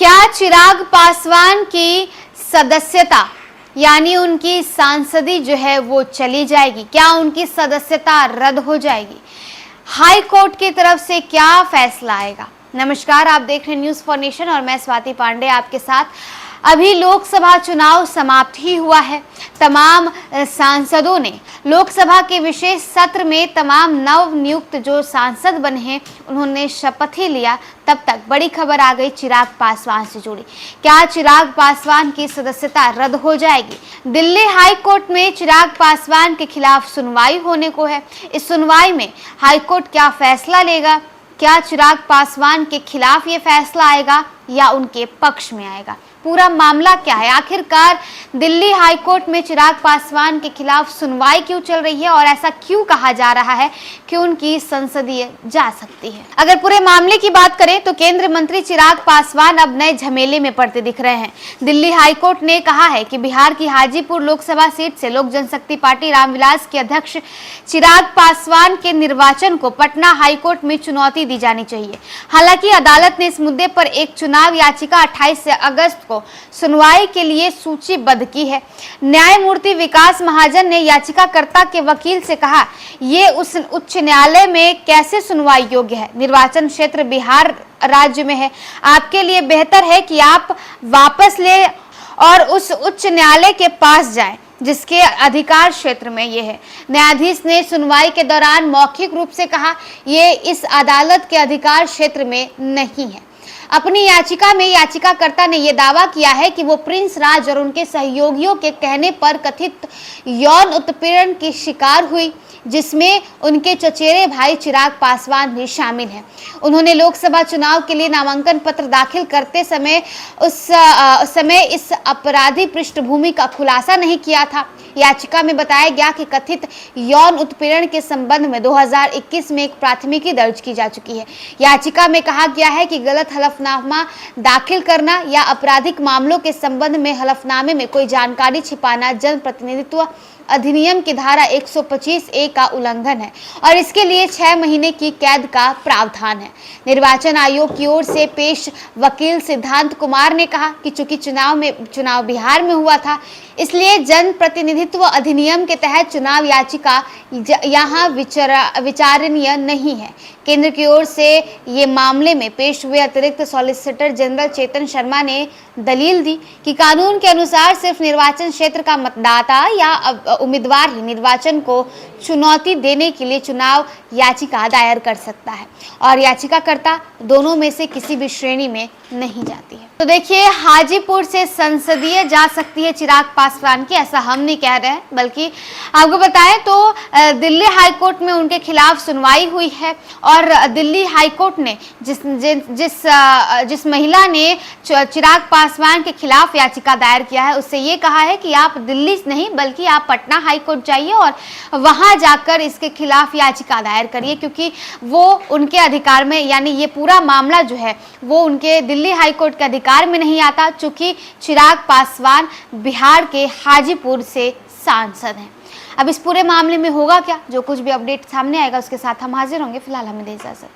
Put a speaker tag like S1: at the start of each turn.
S1: क्या चिराग पासवान की सदस्यता यानी उनकी सांसदी जो है वो चली जाएगी? क्या उनकी सदस्यता रद्द हो जाएगी? हाई कोर्ट की तरफ से क्या फैसला आएगा? नमस्कार, आप देख रहे हैं न्यूज़ फॉर नेशन और मैं स्वाति पांडे आपके साथ। अभी लोकसभा चुनाव समाप्त ही हुआ है। तमाम सांसदों ने लोकसभा के विशेष सत्र में तमाम नव नियुक्त जो सांसद बने हैं उन्होंने शपथ ही लिया। तब तक बड़ी खबर आ गई चिराग पासवान से जुड़ी। क्या चिराग पासवान की सदस्यता रद्द हो जाएगी? दिल्ली हाई कोर्ट में चिराग पासवान के खिलाफ सुनवाई होने को है। इस सुनवाई में हाई कोर्ट क्या फैसला लेगा? क्या चिराग पासवान के खिलाफ ये फैसला आएगा या उनके पक्ष में आएगा? पूरा मामला क्या है? आखिरकार दिल्ली हाई कोर्ट में चिराग पासवान के खिलाफ सुनवाई क्यों चल रही है और ऐसा क्यों कहा जा रहा है कि उनकी संसदीय जा सकती है? अगर पूरे मामले की बात करें तो केंद्रीय मंत्री चिराग पासवान अब नए झमेले में पड़ते दिख रहे हैं। दिल्ली हाई कोर्ट ने कहा है कि बिहार की हाजीपुर लोकसभा सीट से लोक जनशक्ति पार्टी रामविलास के अध्यक्ष चिराग पासवान के निर्वाचन को पटना हाई कोर्ट में चुनौती दी जानी चाहिए। हालांकि अदालत ने इस मुद्दे पर एक चुनाव याचिका 28 अगस्त को सुनवाई के लिए सूचीबद्ध की है। न्यायमूर्ति विकास महाजन ने याचिकाकर्ता के वकील से कहा, ये उस उच्च न्यायालय में कैसे सुनवाई योग्य है? निर्वाचन क्षेत्र बिहार राज्य में है। आपके लिए बेहतर है कि आप वापस ले और उस उच्च न्यायालय के पास जाएं जिसके अधिकार क्षेत्र में ये है। न्यायाधीश ने सुनवाई के दौरान मौखिक रूप से कहा, ये इस अदालत के अधिकार क्षेत्र में नहीं है। अपनी याचिका में याचिकाकर्ता ने यह दावा किया है कि वो प्रिंस राज और उनके सहयोगियों के कहने पर कथित यौन उत्पीड़न की शिकार हुई, जिसमें उनके चचेरे भाई चिराग पासवान भी शामिल हैं। उन्होंने लोकसभा चुनाव के लिए नामांकन पत्र दाखिल करते समय उस समय इस आपराधिक पृष्ठभूमि का खुलासा नहीं किया था। याचिका में बताया गया कि कथित यौन उत्पीड़न के संबंध में 2021 में एक प्राथमिकी दर्ज की जा चुकी है। याचिका में कहा गया है कि गलत हलफनामा दाखिल करना या आपराधिक मामलों के संबंध में हलफनामे में कोई जानकारी छिपाना जनप्रतिनिधित्व अधिनियम की धारा 125A का उल्लंघन है और इसके लिए 6 महीने की कैद का प्रावधान है। निर्वाचन आयोग की ओर से पेश वकील सिद्धांत कुमार ने कहा कि चूंकि चुनाव बिहार में हुआ था, इसलिए जनप्रतिनिधित्व अधिनियम के तहत चुनाव याचिका यहाँ विचारणीय नहीं है। केंद्र की ओर से ये मामले में पेश हुए अतिरिक्त सॉलिसिटर जनरल चेतन शर्मा ने दलील दी कि कानून के अनुसार सिर्फ निर्वाचन क्षेत्र का मतदाता या उम्मीदवार ही निर्वाचन को चुनौती देने के लिए चुनाव याचिका दायर कर सकता है और याचिकाकर्ता दोनों में से किसी भी श्रेणी में नहीं जाती है। तो देखिए, हाजीपुर से संसदीय जा सकती है चिराग पासवान की, ऐसा हम नहीं कह रहे हैं, बल्कि आपको बताएं तो दिल्ली हाई कोर्ट में उनके खिलाफ सुनवाई हुई है और दिल्ली हाई कोर्ट ने जिस महिला ने चिराग पासवान के खिलाफ याचिका दायर किया है उससे ये कहा है कि आप दिल्ली नहीं बल्कि आप पटना हाई कोर्ट जाइए और वहां जाकर इसके खिलाफ याचिका दायर करिए, क्योंकि वो उनके अधिकार में, यानी ये पूरा मामला जो है वो उनके दिल्ली हाई कोर्ट के अधिकार में नहीं आता, चूंकि चिराग पासवान बिहार के हाजीपुर से सांसद हैं। अब इस पूरे मामले में होगा क्या? जो कुछ भी अपडेट सामने आएगा उसके साथ हम हाजिर होंगे। फिलहाल हमें दे इजाजत।